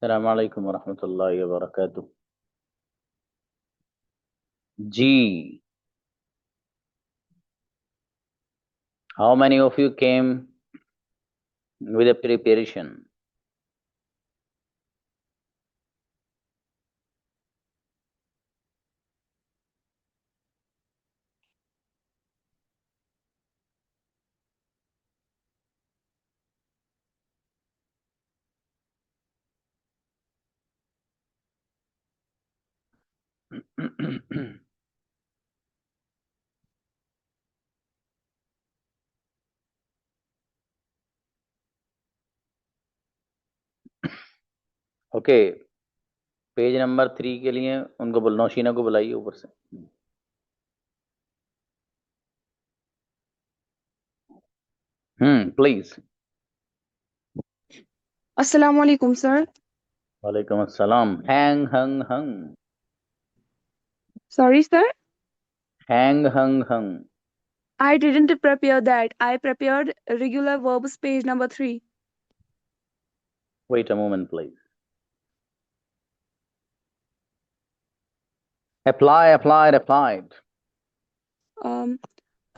السلام علیکم ورحمۃ اللہ وبرکاتہ. G. How many of you came with a preparation? Okay, page number 3 کے لیے ان کو نوشینہ کو بلائیے اوپر سے. پلیز. Assalamu alaikum, sir. وعلیکم السلام. ہینگ ہنگ ہنگ. Sorry, sir. ہینگ ہنگ ہنگ. I didn't prepare that. I prepared regular verbs, page number 3. Wait a moment, please. Applied.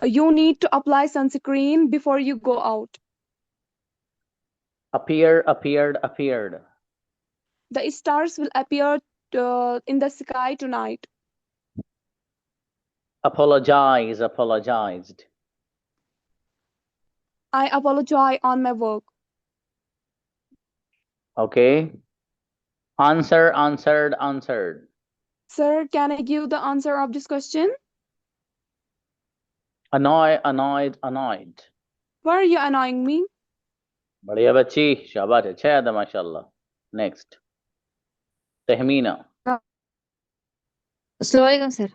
You need to apply sunscreen before you go out. Appeared. The stars will appear in the sky tonight. Apologized. I apologize on my work. Okay. Answered. Sir, can I give the answer of this question? Annoyed. Why are you annoying me? بڑھیا بچی، شاباش، اچھا یاد ہے ماشاء اللہ. Next Tahmina. السلام علیکم sir.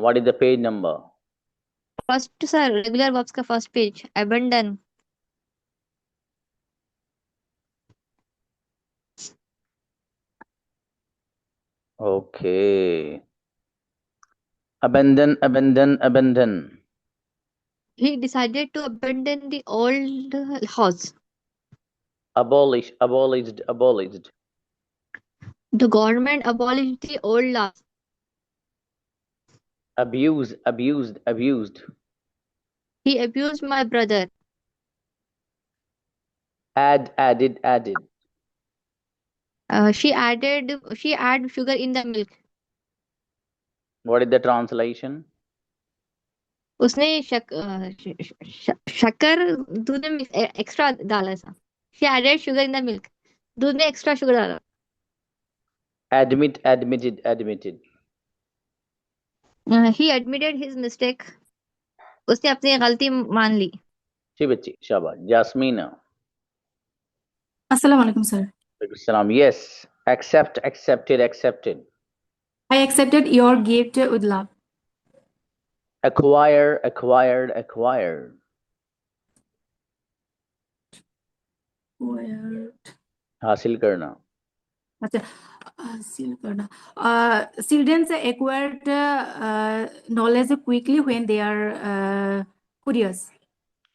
What is the page number? First sir regular verbs کا first page abandon. Okay. abandon. He decided to abandon the old house. abolished. The government abolished the old laws. abused. He abused my brother. added. She added sugar in the milk. What is the translation? اس نے شکر دودھ میں extra ڈالا تھا. She added sugar in the milk. دودھ میں extra sugar ڈالا. admitted. He admitted his mistake. اس نے اپنی غلطی مان لی. جی بچی، شاباش. جاسمینہ. السلام علیکم سر. السلام. Yes. accepted. I accepted your gift with love. acquired. حاصل کرنا. اچھا، حاصل کرنا. Students acquired knowledge quickly when they are curious.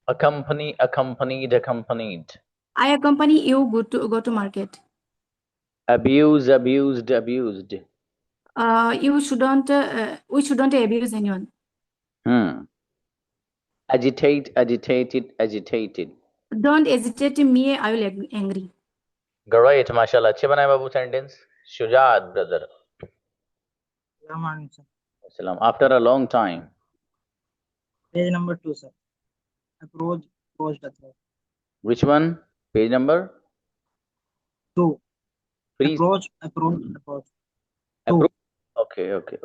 accompanied. I accompany you go to market. abused. We shouldn't abuse anyone. agitated. Don't agitate me, I will angry. great, ماشاءاللہ اچھے بنائے بابو sentence. شجاعت برادر. السلام علیکم سر. السلام. after a long time. Page number 2 sir. Approached. which one? Page number 2. please. Approach. Okay. Okay.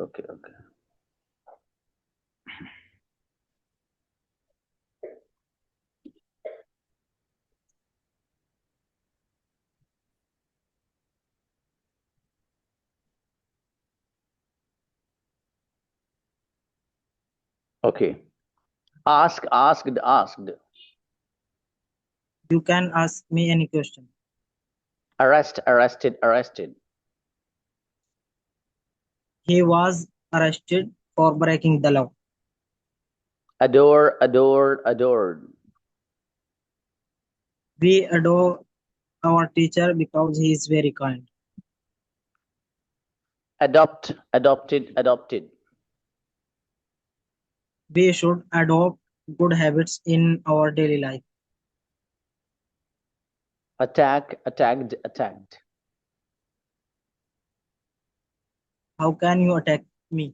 Asked. You can ask me any question. Arrested. He was arrested for breaking the law. Adored. We adore our teacher because he is very kind. adopted. We should adopt good habits in our daily life. Attacked. How can you attack me?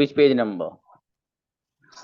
Which page number?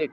6.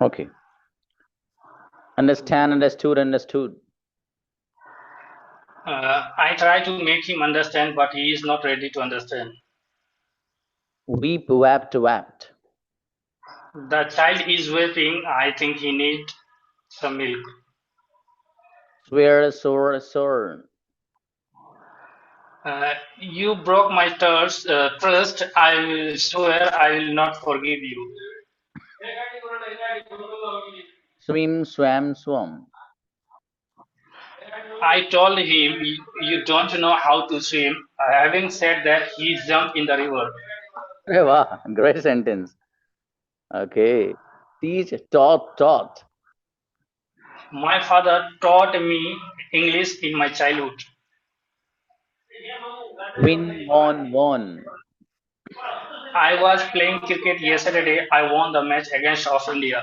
Okay. Understood. I try to make him understand, but he is not ready to understand. Wept. The child is weeping. I think he needs some milk. Swear. You broke my trust. I will swear I will not forgive you. Swam. I told him you don't know how to swim. Having said that, he jumped in the river. Hey, wow, great sentence. Okay. Teach, taught. My father taught me English in my childhood. Win, won. I was playing cricket yesterday. I won the match against Australia.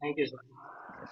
Thank you, sir.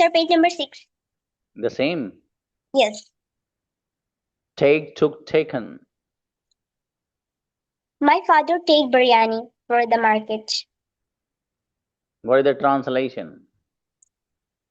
Sir, page number 6. The same. Yes. Take, took, taken. My father take biryani for the market. What is the translation?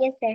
Yes sir.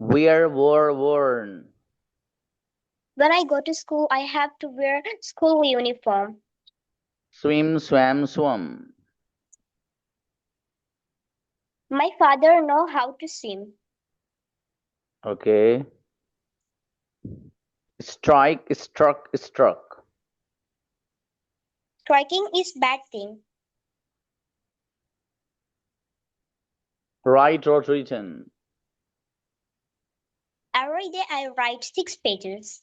Wear, wore, worn. When I go to school, I have to wear school uniform. Swim, swam, swum. My father know how to swim. Okay. Strike, struck. Striking is bad thing. Write, wrote, written. Every day I write 6 pages.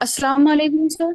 Assalamu alaikum, sir.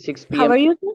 6 How PM. are you, sir?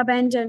abandon.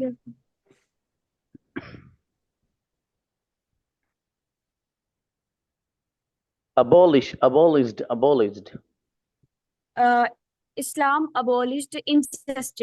Yes. abolished. Islam abolished incest.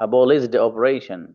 abolished operation.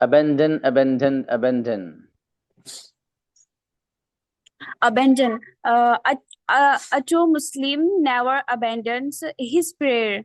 abandon. Abandon. A true Muslim never abandons his prayer.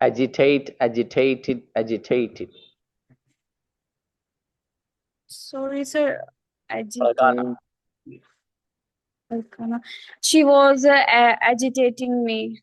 agitated. Sorry sir. Fargana. She was agitating me.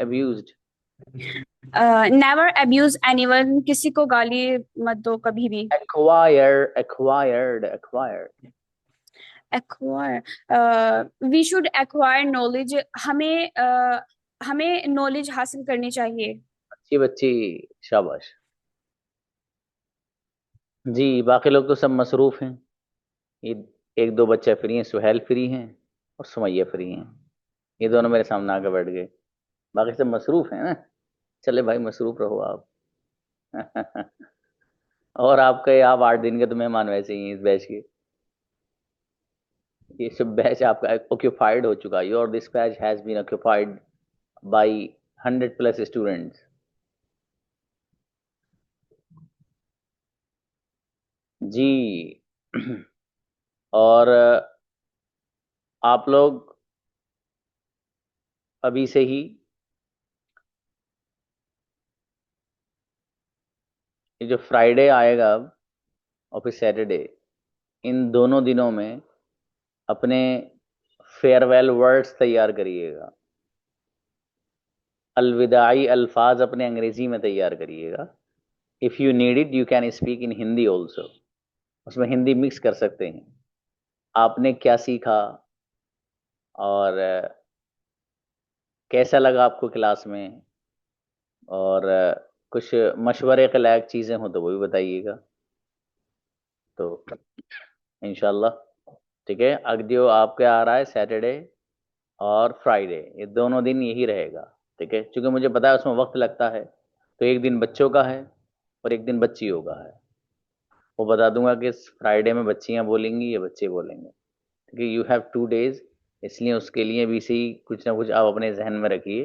abused. Never abuse anyone, کسی کو گالی مت دو کبھی بھی. acquired. Acquire, we should acquire knowledge, ہمیں knowledge حاصل کرنی چاہیے. بچی شاباش. جی باقی لوگ تو سب مصروف ہیں، یہ ایک دو بچے فری ہیں، سہیل فری ہیں اور سمیہ فری ہیں، یہ دونوں میرے سامنے آ کے بیٹھ گئے، باقی سب مصروف ہیں نا. چلے بھائی مصروف رہو آپ. اور آپ 8 دن کے تو مہمان ویسے ہی ہیں اس بیچ کے. یہ سب بیچ آپ کا آکوپائڈ ہو چکا. Your this batch has been occupied by 100+ students. جی اور آپ لوگ ابھی سے ہی یہ جو فرائیڈے آئے گا اب اور پھر سیٹرڈے، ان دونوں دنوں میں اپنے فیئر ویل ورڈز تیار کریے گا، الوداعی الفاظ اپنے انگریزی میں تیار کریے گا. If you need it you can speak in Hindi also, اس میں ہندی مکس کر سکتے ہیں. آپ نے کیا سیکھا اور کیسا لگا آپ کو کلاس میں، اور کچھ مشورے کے لائق چیزیں ہوں تو وہ بھی بتائیے گا. تو انشاءاللہ ٹھیک ہے. جو آپ کے آ رہا ہے سیٹرڈے اور فرائیڈے، یہ دونوں دن یہی رہے گا. ٹھیک ہے، چونکہ مجھے پتا ہے اس میں وقت لگتا ہے، تو ایک دن بچوں کا ہے اور ایک دن بچیوں کا ہے. وہ بتا دوں گا کہ فرائیڈے میں بچیاں بولیں گی یا بچے بولیں گے. کیونکہ یو ہیو 2 days، اس لیے اس کے لیے بھی صحیح کچھ نہ کچھ آپ اپنے ذہن میں رکھیے.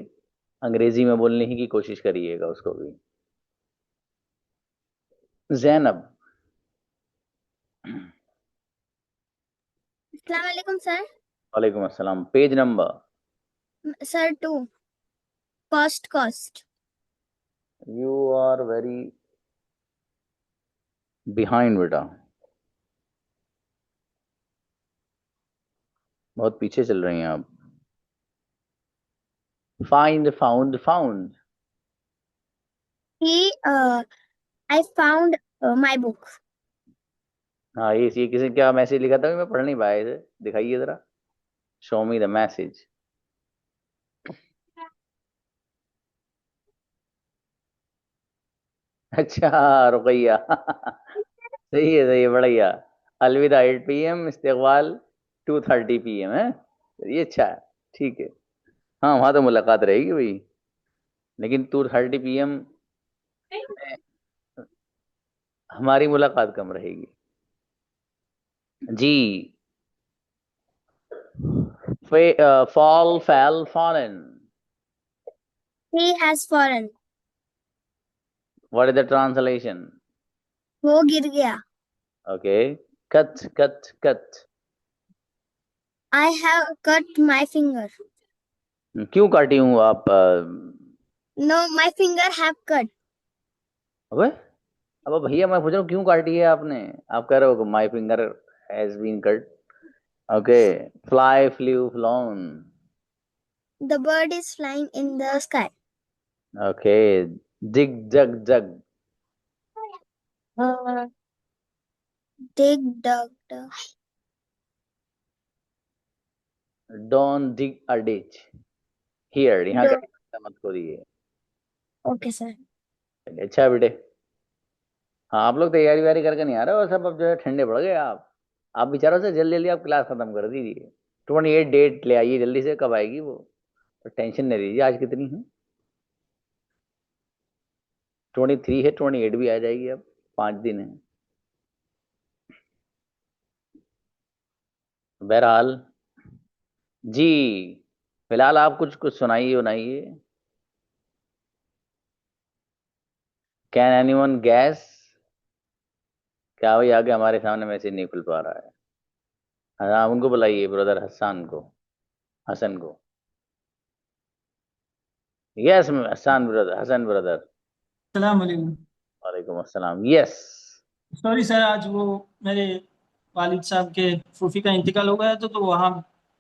انگریزی میں بولنے ہی کی کوشش کریے گا اس کو بھی. زینب. السلام علیکم سر. وعلیکم السلام. Page number. Sir 2. Cost. You are very behind بیٹا، بہت پیچھے چل رہی ہیں آپ. Found. I found my book. ہاں یہ کسی کیا میسج لکھا تھا، میں پڑھ نہیں پایا اسے، دکھائیے ذرا. شو می دا میسج. اچھا رقیہ. صحیح ہے بڑھیا. الوداع 8 PM، استقبال 2:30 PM ہے. یہ اچھا ہے، ٹھیک ہے. ہاں وہاں تو ملاقات رہے گی بھائی، لیکن 2:30 PM ہماری ملاقات کم رہے گی. جی fallen. He has fallen. What is the translation? وہ گر گیا. Okay. cut. I have cut my finger. کیوں کاٹی ہوں آپ؟ No, my finger have cut. اب بھیا میں پوچھ رہا ہوں کیوں کاٹی ہے آپ نے؟ آپ کہہ رہے ہو کہ my finger has been cut. Okay. Fly, flew, flown. The bird is flying in the sky. Okay. Dig, dug. Dig, dug. Don't dig a ditch. Here یہاں کا مت کریے. Okay, sir. اچھا بیٹے. ہاں آپ لوگ تیاری ویاری کر کے نہیں آ رہے اور سب اب جو ہے ٹھنڈے پڑ گئے. آپ بیچاروں سے جلدی آپ کلاس ختم کر دیجیے. 28 ڈیٹ لے آئیے جلدی سے. کب آئے گی وہ؟ ٹینشن نہیں لیجیے. آج کتنی ہے؟ 23 ہے. 28 بھی آ جائے گی. اب 5 دن ہیں. بہرحال جی فی الحال آپ کچھ سنائیے. Can anyone guess? کیا بھائی آگے ہمارے سامنے میسج نہیں کھل پا رہا ہے. ہاں ان کو بلائیے، بردر حسن کو. یس حسن بردر. السلام علیکم. وعلیکم السلام. یس. سوری سر، آج وہ میرے والد صاحب کے پھوپھی کا انتقال ہو گیا تو وہاں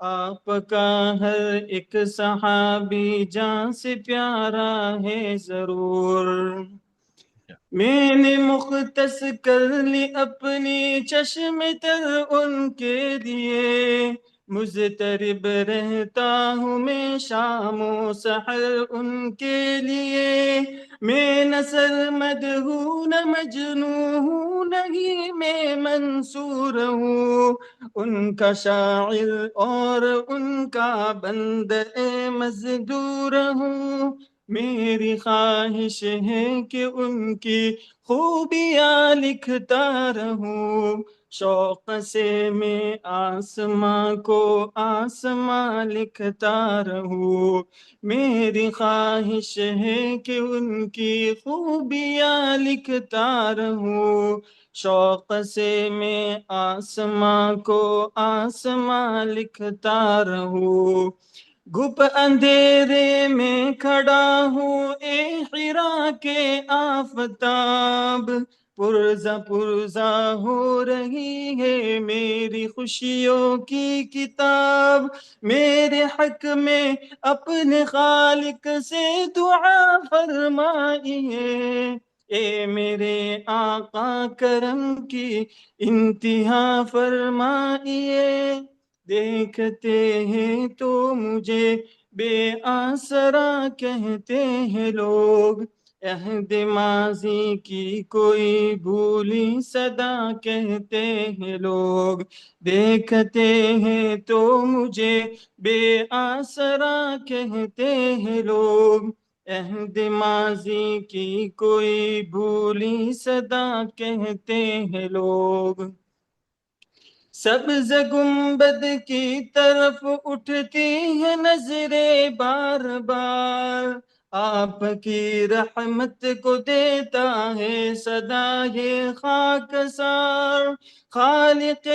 آپ کا ہر ایک صحابی جان سے پیارا ہے ضرور. میں نے مختص کر لی اپنی چشم تر ان کے لیے، مضطرب رہتا ہوں میں شام و سحر ان کے لیے. میں نہ سرمد ہوں نہ مجنوں ہوں نہیں میں منصور ہوں، ان کا شاعر اور ان کا بندہ مزدور ہوں. میری خواہش ہے کہ ان کی خوبیاں لکھتا رہوں، شوق سے میں آسماں کو آسماں لکھتا رہوں. میری خواہش ہے کہ ان کی خوبیاں لکھتا رہوں، شوق سے میں آسماں کو آسماں لکھتا رہوں. گھپ اندھیرے میں کھڑا ہوں اے حرا کے آفتاب، پرزا پرزا ہو رہی ہے میری خوشیوں کی کتاب. میرے حق میں اپنے خالق سے دعا فرمائیے، اے میرے آقا کرم کی انتہا فرمائیے. دیکھتے ہیں تو مجھے بے آسرا کہتے ہیں لوگ، عہد ماضی کی کوئی بھولی صدا کہتے ہیں لوگ. دیکھتے ہیں تو مجھے بے آسرا کہتے ہیں لوگ، عہد ماضی کی کوئی بھولی صدا کہتے ہیں لوگ. سبز گنبد کی طرف اٹھتی ہے نظریں بار بار، آپ کی رحمت کو دیتا ہے صدا یہ خاکسار. خالق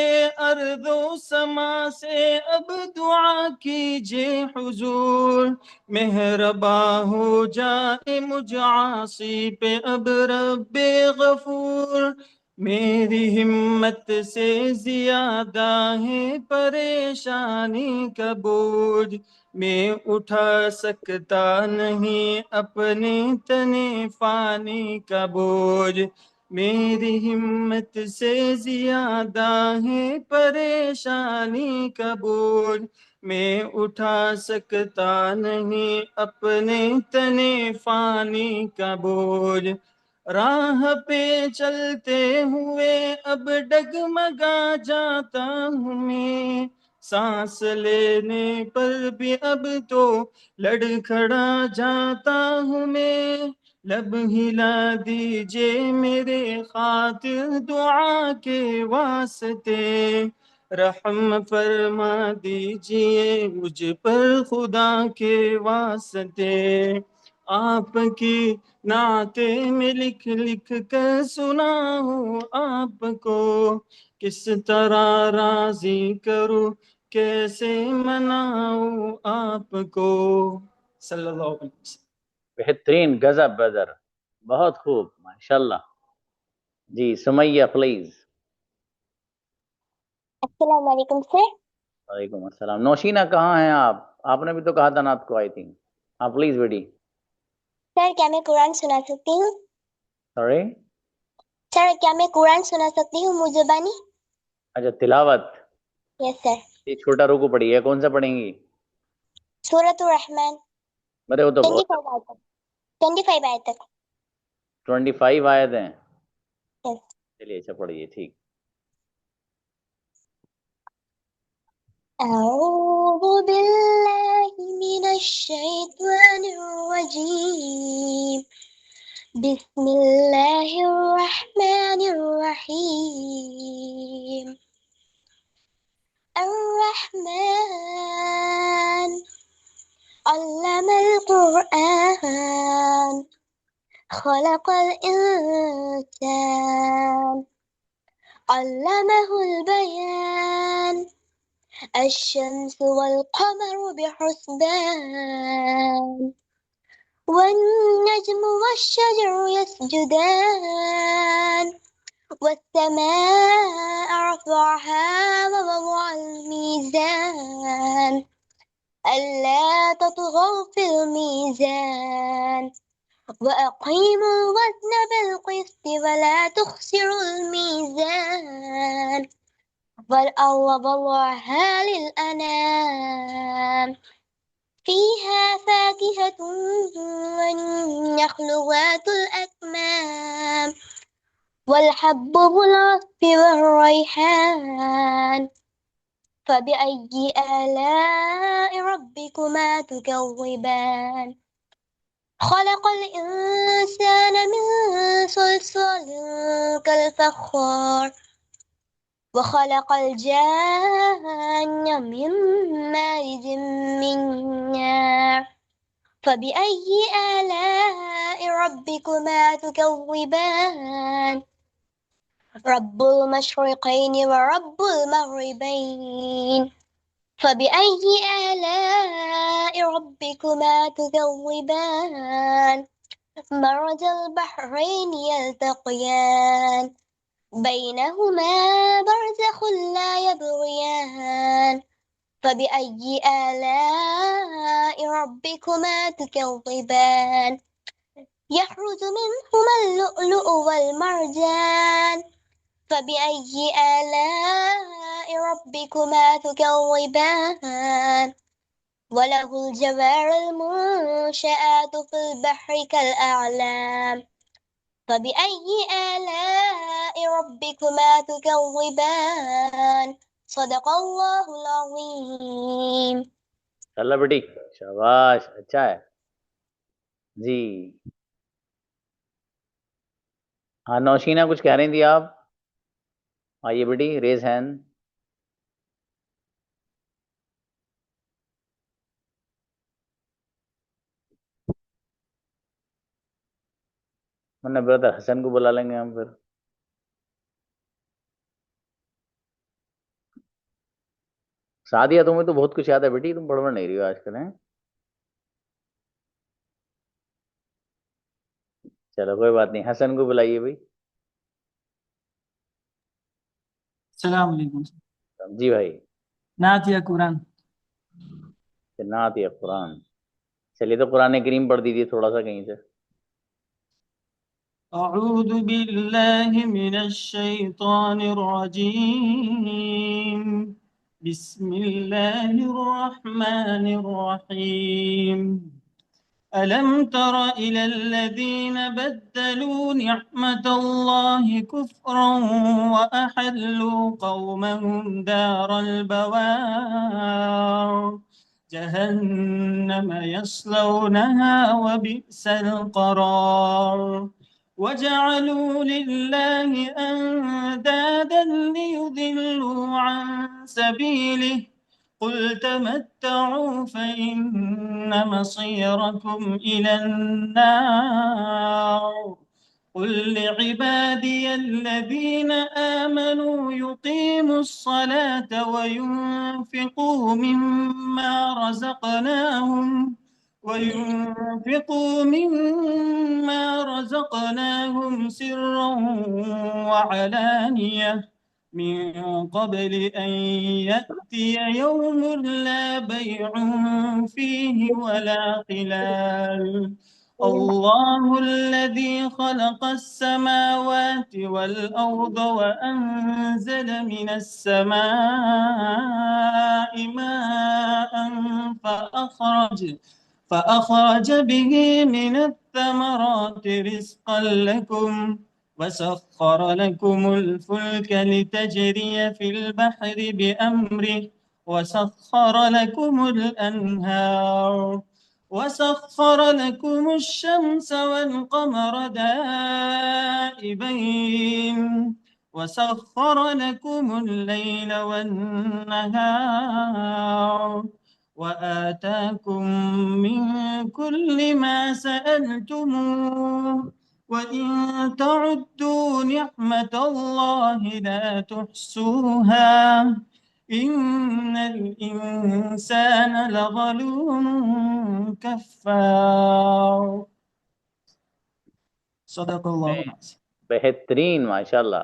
ارض و سما سے اب دعا کیجئے حضور، مہرباں ہو جائے مجھ عاصی پہ اب رب غفور. میری ہمت سے زیادہ ہے پریشانی کا بوجھ، میں اٹھا سکتا نہیں اپنے تنے فانی کا بوجھ. میری ہمت سے زیادہ ہے پریشانی کا بوجھ، میں اٹھا سکتا نہیں اپنے تنے فانی کا بوجھ. راہ پہ چلتے ہوئے اب ڈگمگا جاتا ہوں میں، سانس لینے پر بھی اب تو لڑکھڑا جاتا ہوں میں. لب ہلا دیجئے میرے خاطر دعا کے واسطے، رحم فرما دیجئے مجھ پر خدا کے واسطے. آپ کی نعتیں میں لکھ لکھ کر سناؤں آپ کو، کس طرح راضی کروں کیسے مناؤں آپ کو. صلی اللہ علیہ وسلم. بہترین، غضب بدر، بہت خوب، ماشاءاللہ. جی سمیہ پلیز. السلام علیکم سر. وعلیکم السلام. نوشینہ کہاں ہیں آپ؟ آپ نے بھی تو کہا تھا نعت کو آئی تھنک. ہاں پلیز بیٹی. سر کیا میں قرآن سنا سکتی ہوں؟ سوری. سر کیا میں قرآن سنا سکتی ہوں منہ زبانی؟ اچھا تلاوت. یس سر. یہ چھوٹا رکو پڑھی ہے، کون سا پڑھیں گی؟ سورۃ الرحمن میرے وہ تو 25 آیت تک. 25 آیت تک. 25 آیت ہیں. Yes. چلیے اچھا پڑھیے. ٹھیک. أعوذ بالله من الشيطان الرجيم. بسم الله الرحمن الرحيم. الرحمن علم القرآن خلق الإنسان علمه البيان الشمس والقمر بحسبان والنجم والشجر يسجدان والسماء رفعها ووضع الميزان ألا تطغوا في الميزان وأقيموا الوزن بالقسط ولا تخسروا الميزان والأرض وضعها للأنام فيها فاكهة والنخل ذات الأكمام والحب ذو العصف والريحان فبأي آلاء ربكما تكذبان خلق الإنسان من صلصال كالفخار وخلق الجان من مارج من نار فبأي آلاء ربكما تكذبان رب المشرقين ورب المغربين فبأي آلاء ربكما تكذبان مرج البحرين يلتقيان بينهما برزخ لا يبغيان فبأي آلاء ربكما تكذبان يخرج منهما اللؤلؤ والمرجان فبأي آلاء ربكما تكذبان وله الجوار المنشآت في البحر كالأعلام فبأي آلاء ربكما تكذبان صدق اللہ العظیم. اللہ بیٹی شاباش، اچھا ہے جی. ہاں نوشینہ کچھ کہہ رہی تھی آپ؟ آئیے بیٹی، ریز ہینڈ. ورنہ بردر حسن کو بلا لیں گے ہم پھر. سعدیہ تمہیں تو بہت کچھ یاد ہے بیٹی، تم پڑھ نہیں رہی ہو آج کل ہیں. چلو کوئی بات نہیں، حسن کو بلائیے بھائی. السلام علیکم. جی بھائی. نعت یا قرآن؟ نعت یا قرآن؟ چلیے تو قرآن کریم پڑھ دیجیے تھوڑا سا کہیں سے. اعوذ باللہ من الشیطان الرجیم، بسم اللہ الرحمن الرحیم. ألم تر إلى الذين بدلوا نعمة الله كفرا وأحلوا قومهم دار البوار جهنم يصلونها وبئس القرار وجعلوا لله أندادا ليضلوا عن سبيله قل تمتعوا فإن مصيركم إلى النار قل لعبادي الذين آمنوا يقيموا الصلاة وينفقوا مما رزقناهم سرا وعلانية من قبل أن يأتي يوم لا بيع فيه ولا خلال الله الذي خلق السماوات والأرض وأنزل من السماء ماء فأخرج به من الثمرات رزقا لكم وسخر لكم الفلك لتجري في البحر بأمره وسخر لكم الأنهار وسخر لكم الشمس والقمر دائبين وسخر لكم الليل والنهار وآتاكم من كل ما سألتموه وإن تعدوا نعمة الله لا تحصوها إن الإنسان لظلوم كفار. صدق اللہ العظیم. بہترین، ماشاء اللہ.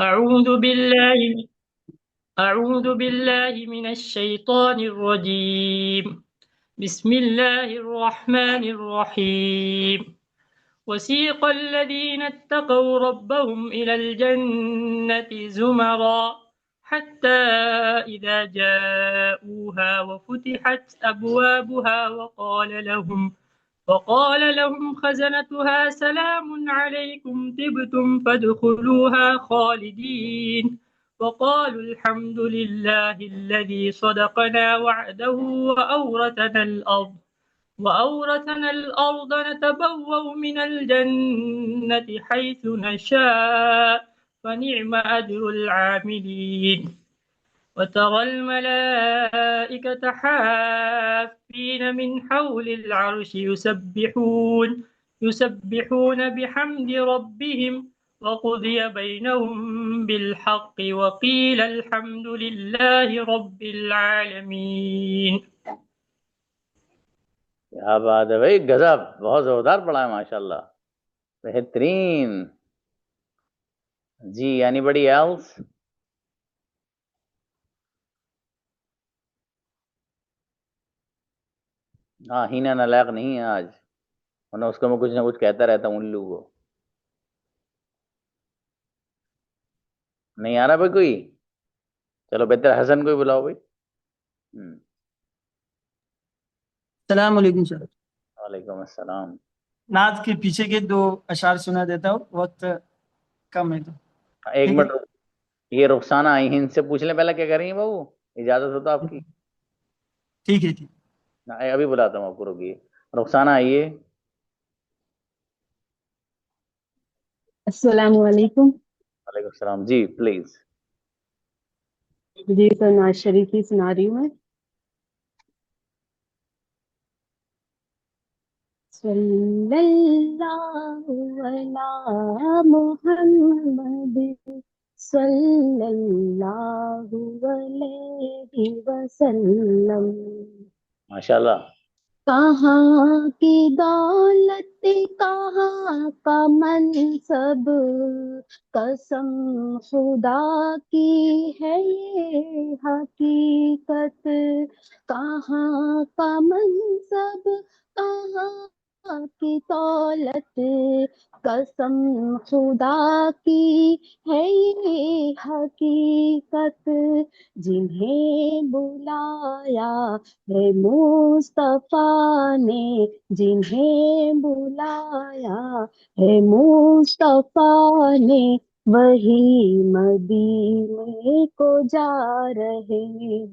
أعوذ بالله أعوذ بالله من الشيطان الرجيم. بسم الله الرحمن الرحيم. وسيق الذين اتقوا ربهم إلى الجنة زمرا حتى إذا جاءوها وفتحت أبوابها وقال لهم خزنتها سلام عليكم طبتم فادخلوها خالدين وقالوا الحمد لله الذي صدقنا وعده وأورثنا الأرض نتبوأ من الجنة حيث نشاء فنعم أجر العاملين. وترى الملائكة حافين من حول العرش يسبحون بحمد ربهم وقضي بينهم بالحق وقيل الحمد لله رب العالمين. کیا بات ہے بھائی، گزب، بہت زوردار پڑھا ہے ماشاءاللہ، بہترین. جی anybody else؟ ہاں ہینا نالائق نہیں ہے آج، ورنہ اس کو میں کچھ نہ کچھ کہتا رہتا ہوں الو کو. نہیں آ رہا بھائی کوئی؟ چلو بہتر حسن کو ہی بلاؤ بھائی. السلام علیکم سر. وعلیکم السلام. نعت کے پیچھے کے 2 اشعار سنا دیتا ہوں، وقت کم ہے تو. ایک ٹھیک ہے؟ منٹ، یہ رخسانہ آئی ہیں، ان سے پوچھ لیں پہلے کیا کر رہی ہیں بابو، اجازت ہوتا آپ کی؟ ٹھیک ہے ٹھیک. ابھی بلاتا ہوں آپ کو، رکیے. رخسانہ آئیے. السلام علیکم. وعلیکم السلام. جی پلیز. جی سر، ناز شریف سنا رہی ہوں میں. صلی اللہ علی محمد صلی اللہ علیہ وسلم. ماشاءاللہ. کہاں کی دولت کہاں کا منصب، قسم خدا کی ہے یہ حقیقت. کہاں کا منصب کہاں کی دولت، قسم خدا کی ہے یہ حقیقت. جنہیں بلایا ہے مصطفیٰ نے، جنہیں بلایا ہے مصطفیٰ نے، وہی مدینے کو جا رہے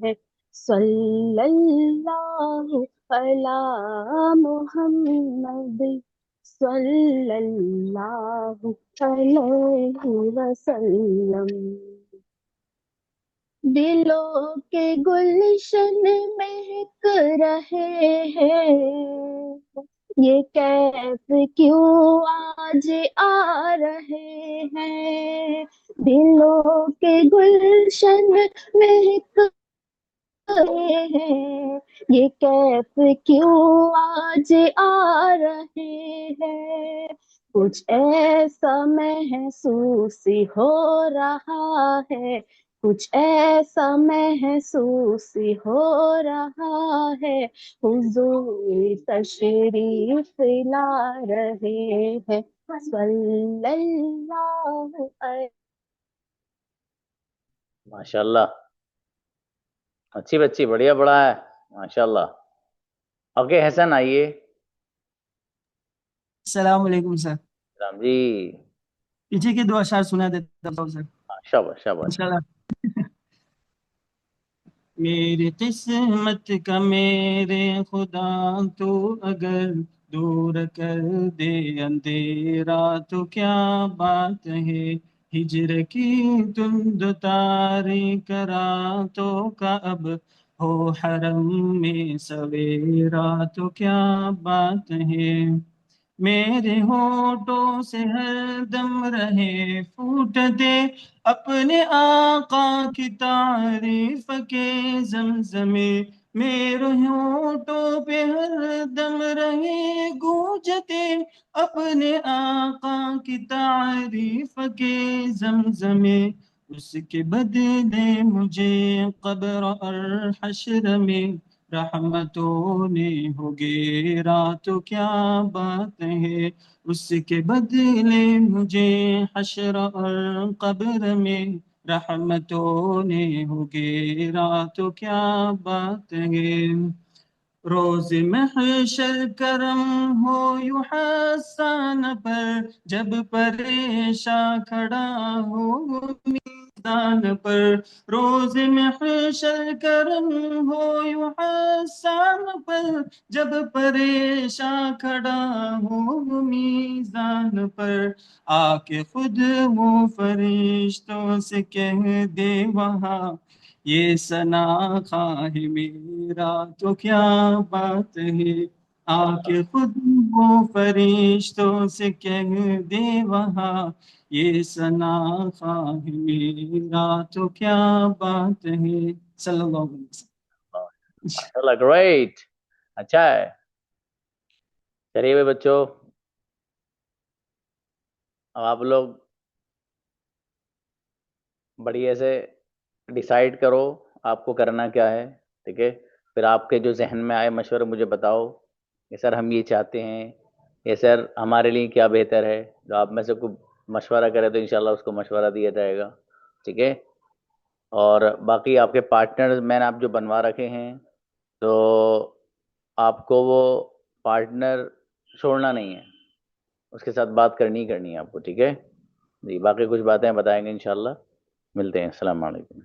ہیں. صلی اللہ علی محمد صلی اللہ علیہ وسلم. دلوں کے گلشن مہک رہے ہیں، یہ کیف کیوں آج آ رہے ہیں. دلوں کے گلشن مہک رہے ہیں، یہ کیف کیوں آج آ رہے ہیں. کچھ ایسا محسوس ہو رہا ہے، کچھ ایسا محسوس ہو رہا ہے. حضور تشریف لا رہے ہیں. صلی اللہ علیہ. ماشاءاللہ، اچھی بچی، بڑھیا پڑھا ہے ماشاءاللہ. اوکے حسن آئیے. السلام علیکم سر. سلام جی. پیچھے کے 2 اشعار سنا دیتا ہوں سر شاباش شاباش. انشاءاللہ. میری قسمت کا میرے خدا تو اگر دور کر دے اندھیرا تو کیا بات ہے، ہجر کی تند تاریک راتوں کا اب ہو حرم میں سویرا تو کیا بات ہے، میرے ہونٹوں سے ہر دم رہے پھوٹ دے اپنے آقا کی تعریف کے زمزمے، میرے ہونٹوں پہ ہر دم رہے گونجتے اپنے آقا کی تعریف کے زمزمے، اس کے بدلے مجھے قبر اور حشر میں رحمتوں نے ہو گھیرا تو کیا بات ہے، اس کے بدلے مجھے حشر اور قبر میں رحمتوں نے ہو گھیرا تو کیا بات ہے، روز محشر کرم ہو یحسان پر جب پریشاں کھڑا ہو میدان پر، روز محشر کرم ہو یحسان پر جب پریشاں کھڑا ہو میزان پر، آ کے خود وہ فرشتوں سے کہہ دے وہاں یہ ثنا خواہ میرا تو کیا بات ہے، آ کے خود وہ فرشتوں سے کہہ دے وہاں یہ ثنا خواہ میرا تو کیا بات ہے، صلی اللہ علیہ وسلم۔ گریٹ، اچھا ہے۔ چلیے بھائی بچوں، اب آپ لوگ بڑھیا سے ڈیسائیڈ کرو آپ کو کرنا کیا ہے، ٹھیک ہے، پھر آپ کے جو ذہن میں آئے مشورے مجھے بتاؤ کہ سر ہم یہ چاہتے ہیں، یا سر ہمارے لیے کیا بہتر ہے، جو آپ میں سے کوئی مشورہ کرے تو انشاءاللہ اس کو مشورہ دیا جائے گا، ٹھیک ہے، اور باقی آپ کے پارٹنر میں نے آپ جو بنوا رکھے ہیں تو آپ کو وہ پارٹنر چھوڑنا نہیں ہے، اس کے ساتھ بات کرنی ہی کرنی ہے آپ کو، ٹھیک ہے جی، باقی کچھ باتیں بتائیں گے انشاءاللہ، ملتے ہیں، السلام علیکم۔